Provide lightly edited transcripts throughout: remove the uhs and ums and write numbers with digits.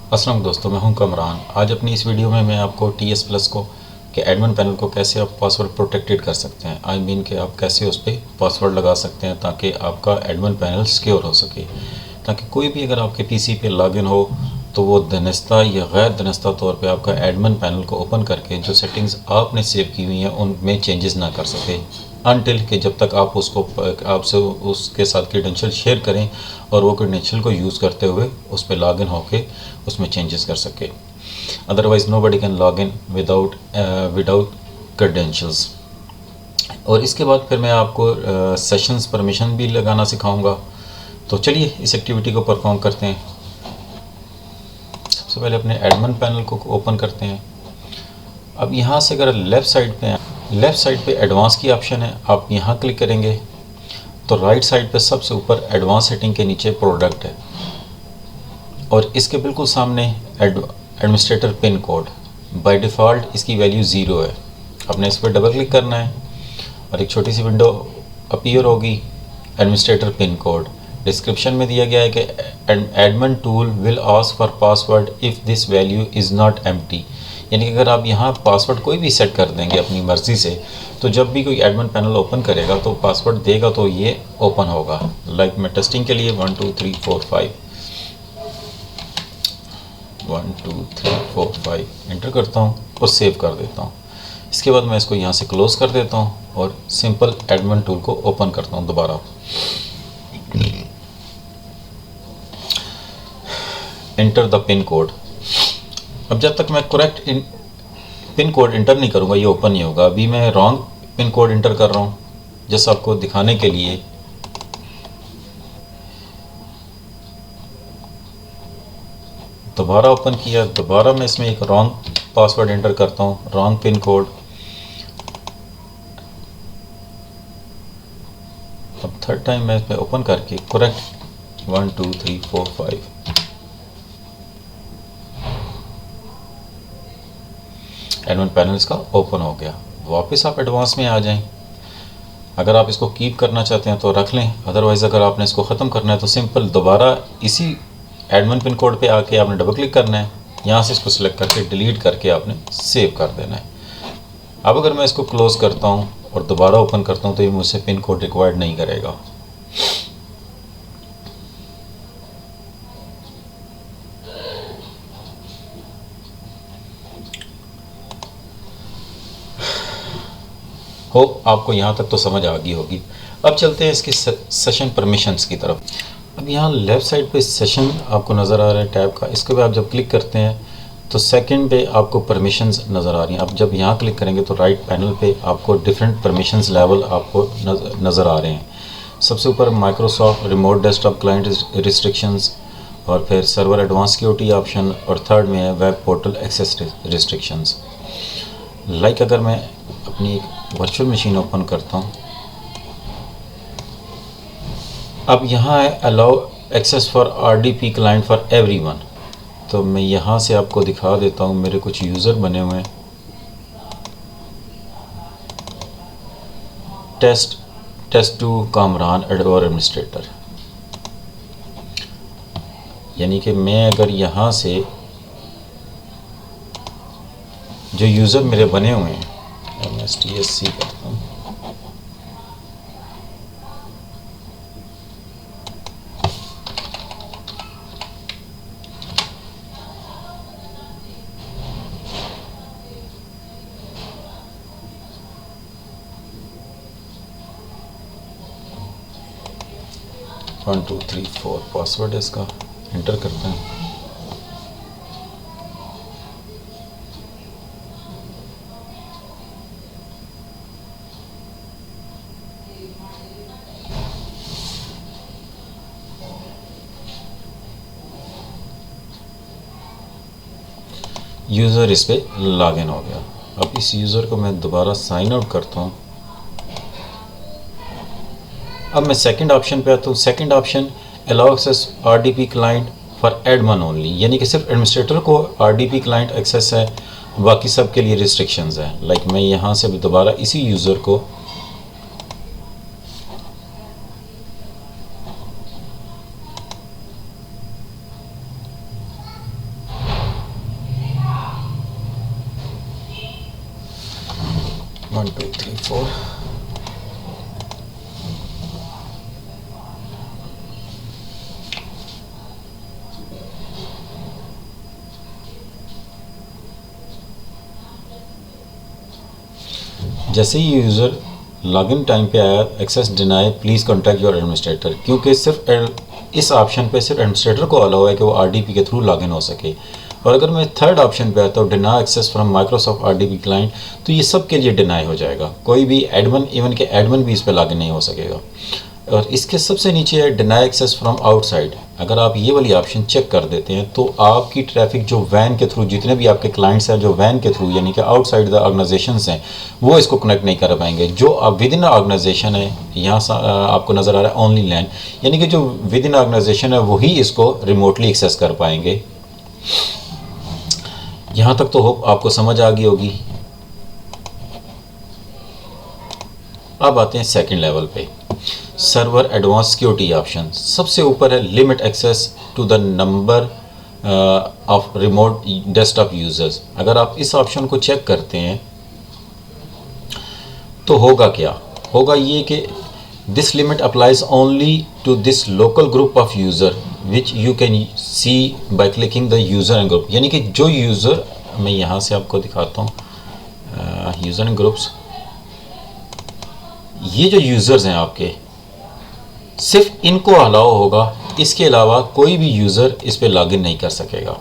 अस्सलाम दोस्तों, मैं हूं कमरान। आज अपनी इस वीडियो में मैं आपको TS प्लस को के एडमिन पैनल को कैसे आप पासवर्ड प्रोटेक्टेड कर सकते हैं। आई मीन कि आप कैसे उस पर पासवर्ड लगा सकते हैं ताकि आपका एडमिन पैनल सिक्योर हो सके, ताकि कोई भी अगर आपके पीसी पे लॉगिन हो तो वो दनस्ता या गैर दनस्ता तौर पे आपका एडमिन पैनल को ओपन करके जो सेटिंग्स आपने सेव की हुई हैं उनमें चेंजेस ना कर सके, अनटिल कि जब तक आप उसको आपसे उसके साथ क्रेडेंशियल शेयर करें और वो क्रेडेंशियल को यूज़ करते हुए उस पर लॉगिन होके उसमें चेंजेस कर सके। Otherwise nobody can log in without credentials. और इसके बाद फिर मैं आपको सेशंस परमिशन भी लगाना सिखाऊंगा। तो चलिए इस एक्टिविटी को परफॉर्म करते हैं। सबसे पहले अपने एडमिन पैनल को ओपन करते हैं। अब यहाँ से अगर लेफ़्ट साइड पे एडवांस की ऑप्शन है, आप यहाँ क्लिक करेंगे तो राइट साइड पे सबसे ऊपर एडवांस सेटिंग के नीचे प्रोडक्ट है और इसके बिल्कुल सामने administrator pin code. By default इसकी वैल्यू 0 है। आपने इस पर डबल क्लिक करना है और एक छोटी सी विंडो अपीयर होगी, एडमिनिस्ट्रेटर पिन कोड। डिस्क्रिप्शन में दिया गया है कि admin tool will ask for password if this value is not empty, यानी कि अगर आप यहाँ पासवर्ड कोई भी सेट कर देंगे अपनी मर्ज़ी से तो जब भी कोई एडमिन पैनल ओपन करेगा तो पासवर्ड देगा तो ये ओपन होगा। लाइक मैं टेस्टिंग के लिए 1 2 3 4 5 1 2 3 4 5 एंटर करता हूँ और सेव कर देता हूँ। इसके बाद मैं इसको यहाँ से क्लोज़ कर देता हूँ और सिंपल एडमिन टूल को ओपन करता हूँ दोबारा। Enter the pin code. अब जब तक मैं करेक्ट पिन कोड इंटर नहीं करूँगा ये ओपन नहीं होगा। अभी मैं रॉन्ग पिन कोड इंटर कर रहा हूँ जैसा आपको दिखाने के लिए। दोबारा ओपन किया, दोबारा मैं इसमें एक रॉन्ग पासवर्ड एंटर करता हूँ, रॉन्ग पिन कोड। अब थर्ड टाइम मैं इसमें ओपन करके करेक्ट 1 2 3 4 5 एडमिन पैनल इसका ओपन हो गया। वापस आप एडवांस में आ जाएं। अगर आप इसको कीप करना चाहते हैं तो रख लें, अदरवाइज़ अगर आपने इसको ख़त्म करना है तो सिंपल दोबारा इसी एडमिन पिन कोड पे आके आपने डबल क्लिक करना है, यहाँ से इसको सिलेक्ट करके डिलीट करके आपने सेव कर देना है। अब अगर मैं इसको क्लोज़ करता हूँ और दोबारा ओपन करता हूँ तो ये मुझसे पिन कोड रिक्वायर्ड नहीं करेगा। हो आपको यहाँ तक तो समझ आ गई होगी। अब चलते हैं इसके सेशन परमिशंस की तरफ। अब यहाँ लेफ़्ट साइड पे सेशन आपको नज़र आ रहा है टैब का, इसके बाद आप जब क्लिक करते हैं तो सेकंड पे आपको परमिशंस नज़र आ रही हैं। आप जब यहाँ क्लिक करेंगे तो राइट पैनल पे आपको डिफरेंट परमिशंस लेवल आपको नज़र आ रहे हैं। सबसे ऊपर Microsoft remote desktop client restrictions और फिर सर्वर एडवांस सिक्योरिटी ऑप्शन और थर्ड में है web portal access restrictions. Like अगर मैं अपनी एक वर्चुअल मशीन ओपन करता हूँ, अब यहाँ है allow access for RDP client for everyone. तो मैं यहाँ से आपको दिखा देता हूँ, मेरे कुछ यूज़र बने हुए हैं। टेस्ट 2 कामरान और एडमिनिस्ट्रेटर, यानी कि मैं अगर यहाँ से जो यूज़र मेरे बने हुए हैं MSTSC करता हूँ, one two three four password है इसका, एंटर करते हैं। यूज़र इस पे लॉगिन हो गया। अब इस यूज़र को मैं दोबारा साइन आउट करता हूँ। अब मैं सेकंड ऑप्शन पे आता हूँ। Second option allow access RDP client for admin only, यानी कि सिर्फ एडमिनिस्ट्रेटर को RDP क्लाइंट एक्सेस है, बाकी सब के लिए रिस्ट्रिक्शंस है। लाइक मैं यहाँ से भी दोबारा इसी यूज़र को 1 2 3 4। जैसे ही यूज़र लॉगिन टाइम पे आया, access deny please contact your administrator, क्योंकि सिर्फ इस ऑप्शन पे सिर्फ एडमिनिस्ट्रेटर को अलाउ है कि वो आरडीपी के थ्रू लॉगिन हो सके। और अगर मैं थर्ड ऑप्शन पे आता हूँ deny access from Microsoft RDP client, तो ये सब के लिए डिनाई हो जाएगा, कोई भी एडमिन, इवन के एडमिन भी इस पर लॉगिन नहीं हो सकेगा। और इसके सबसे नीचे है डिनाई एक्सेस फ्रॉम आउटसाइड। अगर आप ये वाली ऑप्शन चेक कर देते हैं तो आपकी ट्रैफिक जो वैन के थ्रू, जितने भी आपके क्लाइंट्स हैं जो वैन के थ्रू यानी कि आउटसाइड द ऑर्गेनाइजेशंस हैं, वो इसको कनेक्ट नहीं कर पाएंगे। जो आप विद इन ऑर्गेनाइजेशन है, यहाँ आपको नज़र आ रहा है ओनली लैन, यानी कि जो विद इन ऑर्गेनाइजेशन है वही इसको रिमोटली एक्सेस कर पाएंगे। यहाँ तक तो होप आपको समझ आ गई होगी। अब आते हैं सेकंड लेवल पे, सर्वर एडवांस सिक्योरिटी ऑप्शन। सबसे ऊपर है limit access to the number of remote desktop users. अगर आप इस ऑप्शन को चेक करते हैं तो होगा क्या, होगा ये कि this limit applies only to this local group of user which you can see by clicking the user and group. यानी कि जो यूज़र, मैं यहाँ से आपको दिखाता हूँ यूज़र एंड ग्रुप्स, ये जो यूज़र्स हैं आपके, सिर्फ इनको अलाउ होगा, इसके अलावा कोई भी यूज़र इस पर लॉगिन नहीं कर सकेगा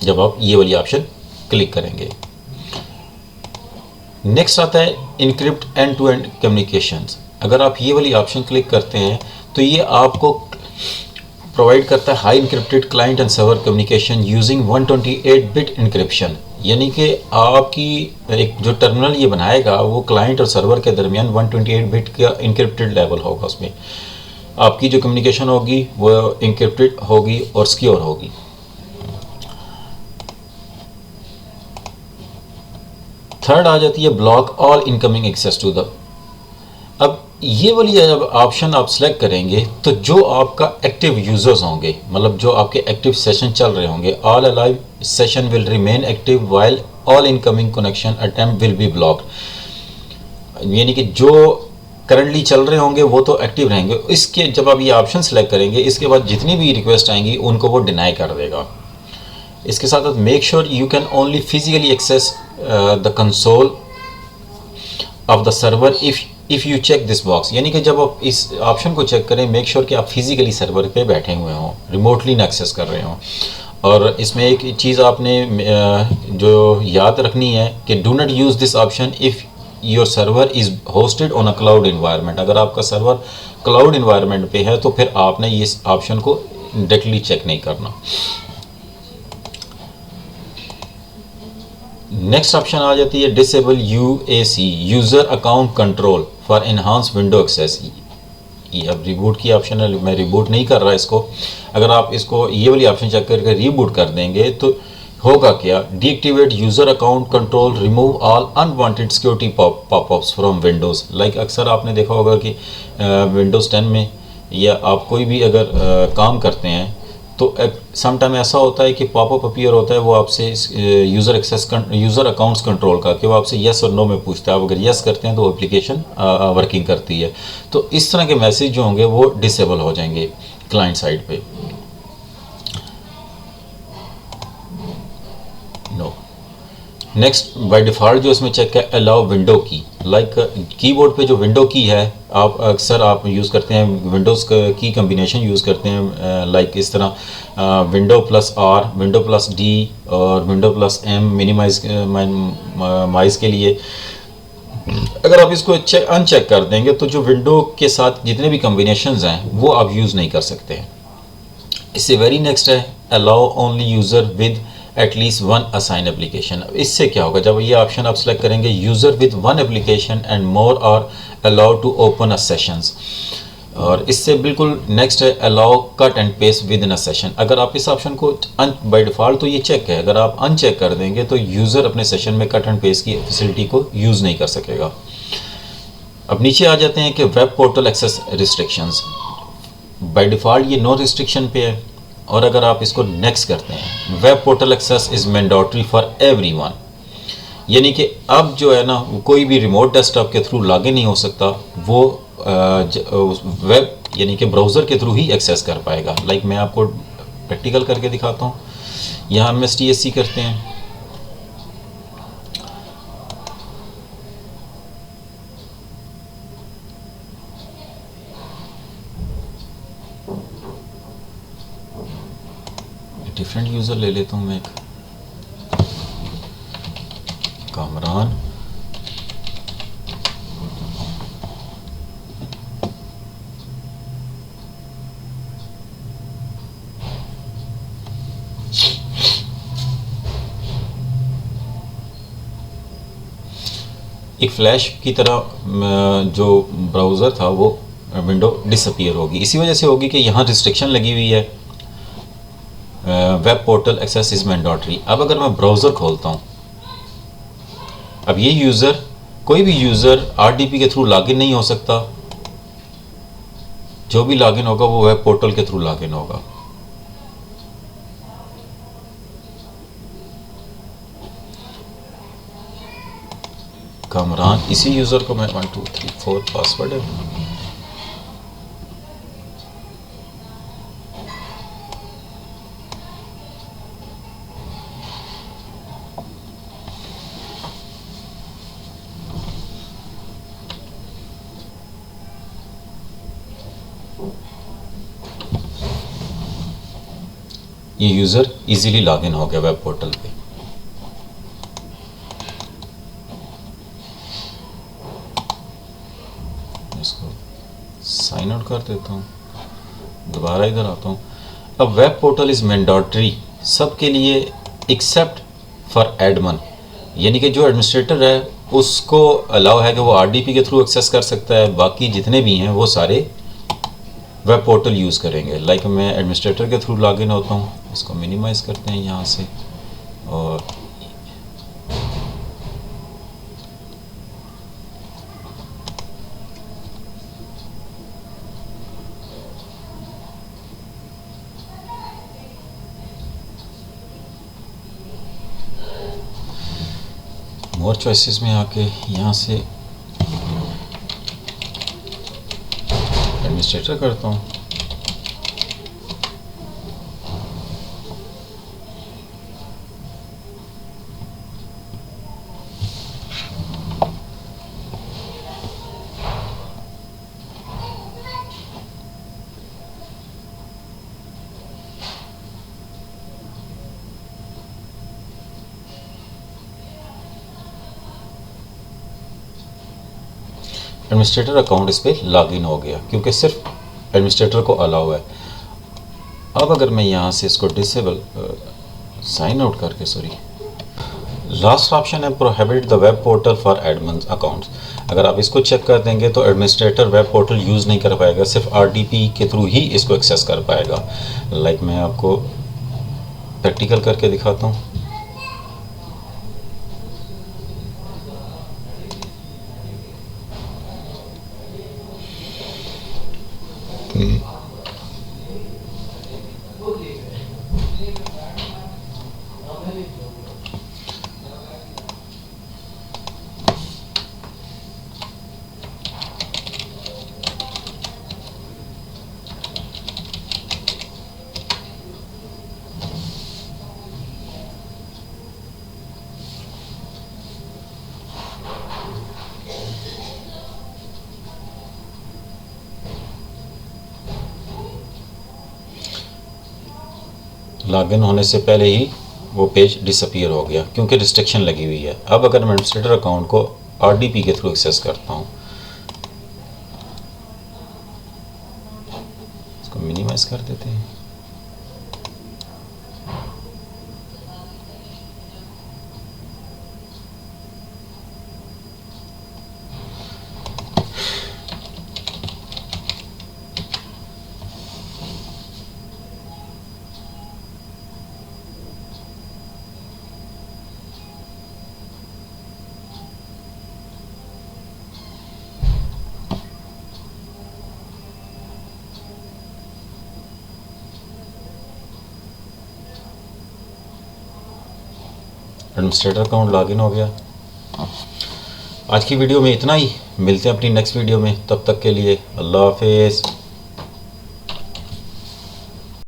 जब आप ये वाली ऑप्शन क्लिक करेंगे। नेक्स्ट आता है encrypt end to end communications. अगर आप ये वाली ऑप्शन क्लिक करते हैं तो ये आपको प्रोवाइड करता है high encrypted client and server communication using 128 bit encryption. यानी कि आपकी एक जो टर्मिनल ये बनाएगा वो क्लाइंट और सर्वर के दरमियान 128 बिट का इनक्रिप्टेड लेवल होगा, उसमें आपकी जो कम्युनिकेशन होगी वो इनक्रिप्टेड होगी और सिक्योर होगी। थर्ड आ जाती है block all incoming access to the. अब ये वाली जब ऑप्शन आप सेलेक्ट करेंगे तो जो आपका एक्टिव यूजर्स होंगे, मतलब जो आपके एक्टिव सेशन चल रहे होंगे, all alive session will remain active while all incoming connection attempt will be blocked. यानी कि जो करंटली चल रहे होंगे वो तो एक्टिव रहेंगे। इसके जब आप ये ऑप्शन सेलेक्ट करेंगे, इसके बाद जितनी भी रिक्वेस्ट आएंगी उनको वो डिनाई कर देगा। इसके साथ साथ make sure you can only physically access the console of the server if you check this box. यानी कि जब आप इस ऑप्शन को चेक करें, मेक श्योर कि आप फिजिकली सर्वर पे बैठे हुए हों, रिमोटली ना एक्सेस कर रहे हों। और इसमें एक चीज़ आपने जो याद रखनी है कि do not use this option if your server is hosted on a cloud environment. अगर आपका सर्वर क्लाउड इन्वायरमेंट पे है तो फिर आपने इस ऑप्शन को डायरेक्टली चेक नहीं करना। नेक्स्ट ऑप्शन आ जाती है disable UAC user account control for enhance window access. ये अब रिबूट की ऑप्शन है, मैं रिबूट नहीं कर रहा इसको। अगर आप इसको ये वाली ऑप्शन चेक करके रिबूट कर देंगे तो होगा क्या, deactivate user account control, remove all unwanted security popups from Windows. Like अक्सर आपने देखा होगा कि विंडोज़ 10 में या आप कोई भी अगर काम करते हैं तो समटाइम ऐसा होता है कि पॉपअप अपीयर होता है, वो आपसे यूज़र अकाउंट्स कंट्रोल का, कि वो आपसे येस और नो में पूछता है। आप अगर येस करते हैं तो एप्लीकेशन वर्किंग करती है। तो इस तरह के मैसेज जो होंगे वो डिसेबल हो जाएंगे क्लाइंट साइड पे। नो नेक्स्ट बाय डिफ़ॉल्ट जो इसमें चेक है अलाउ विंडो की। लाइक कीबोर्ड पे जो विंडो की है, आप अक्सर आप यूज़ करते हैं विंडोज़ की कम्बिनेशन यूज़ करते हैं, लाइक इस तरह window plus R, window plus D और विंडो प्लस एम मिनिमाइज़ के लिए। अगर आप इसको अनचेक कर देंगे तो जो विंडो के साथ जितने भी कम्बिनेशंस हैं वो आप यूज़ नहीं कर सकते हैं। इससे वेरी नेक्स्ट है allow only user with at least one assign application. इससे क्या होगा, जब ये ऑप्शन आप सेलेक्ट करेंगे user with one application and more are allowed to open a sessions. और इससे बिल्कुल नेक्स्ट है allow cut and paste within a session. अगर आप इस ऑप्शन को बाय डिफ़ॉल्ट तो ये चेक है, अगर आप अनचेक कर देंगे तो यूज़र अपने सेशन में कट एंड पेस्ट की फैसिलिटी को यूज़ नहीं कर सकेगा। अब नीचे आ जाते हैं कि web portal access restrictions. By default ये नो रिस्ट्रिक्शन पे है, और अगर आप इसको नेक्स्ट करते हैं web portal access is mandatory for everyone. यानी कि अब जो है ना कोई भी रिमोट डेस्कटॉप के थ्रू लॉगिन नहीं हो सकता, वो वेब यानी कि ब्राउज़र के थ्रू ही एक्सेस कर पाएगा। लाइक मैं आपको प्रैक्टिकल करके दिखाता हूँ। यहाँ हम STSC करते हैं, डिफरेंट यूज़र ले लेता हूँ मैं, एक कामरान। एक फ्लैश की तरह जो ब्राउज़र था वो विंडो डिसअपीयर होगी। इसी वजह से होगी कि यहाँ रिस्ट्रिक्शन लगी हुई है, web portal access is mandatory. अब अगर मैं ब्राउज़र खोलता हूँ, अब ये यूज़र, कोई भी यूज़र RDP के थ्रू लॉगिन नहीं हो सकता। जो भी लॉगिन होगा वो वेब पोर्टल के थ्रू लॉगिन होगा। कामरान, इसी यूज़र को मैं 1 2 3 4 पासवर्ड है। ये यूज़र इजीली लॉगिन हो गया वेब पोर्टल पे। इसको साइन आउट कर देता हूँ, दोबारा इधर आता हूँ। अब वेब पोर्टल इज़ मैंडेटरी सबके लिए एक्सेप्ट फॉर एडमिन, यानी कि जो एडमिनिस्ट्रेटर है उसको अलाउ है कि वो RDP के थ्रू एक्सेस कर सकता है। बाकी जितने भी हैं वो सारे वेब पोर्टल यूज़ करेंगे। लाइक मैं एडमिनिस्ट्रेटर के थ्रू लॉगिन होता हूँ, इसको मिनिमाइज़ करते हैं यहाँ से, और मोर चॉइसेस में आके यहाँ से एडमिनिस्ट्रेटर करता हूँ। एडमिनिस्ट्रेटर अकाउंट इस पर लॉगिन हो गया क्योंकि सिर्फ एडमिनिस्ट्रेटर को अलाउ है। अब अगर मैं यहाँ से इसको डिसेबल साइन आउट करके, सॉरी, लास्ट ऑप्शन है prohibit the web portal for admin accounts. अगर आप इसको चेक कर देंगे तो एडमिनिस्ट्रेटर वेब पोर्टल यूज़ नहीं कर पाएगा, सिर्फ RDP के थ्रू ही इसको एक्सेस कर पाएगा। लाइक मैं आपको प्रैक्टिकल करके दिखाता हूँ। लॉगिन होने से पहले ही वो पेज डिसअपीयर हो गया क्योंकि रिस्ट्रिक्शन लगी हुई है। अब अगर मैं एडमिनिस्ट्रेटर अकाउंट को RDP के थ्रू एक्सेस करता हूँ, इसको मिनिमाइज कर देते हैं। एडमिनिस्ट्रेटर अकाउंट लॉगिन हो गया। आज की वीडियो में इतना ही, मिलते हैं अपनी नेक्स्ट वीडियो में, तब तक के लिए अल्लाह हाफिज़।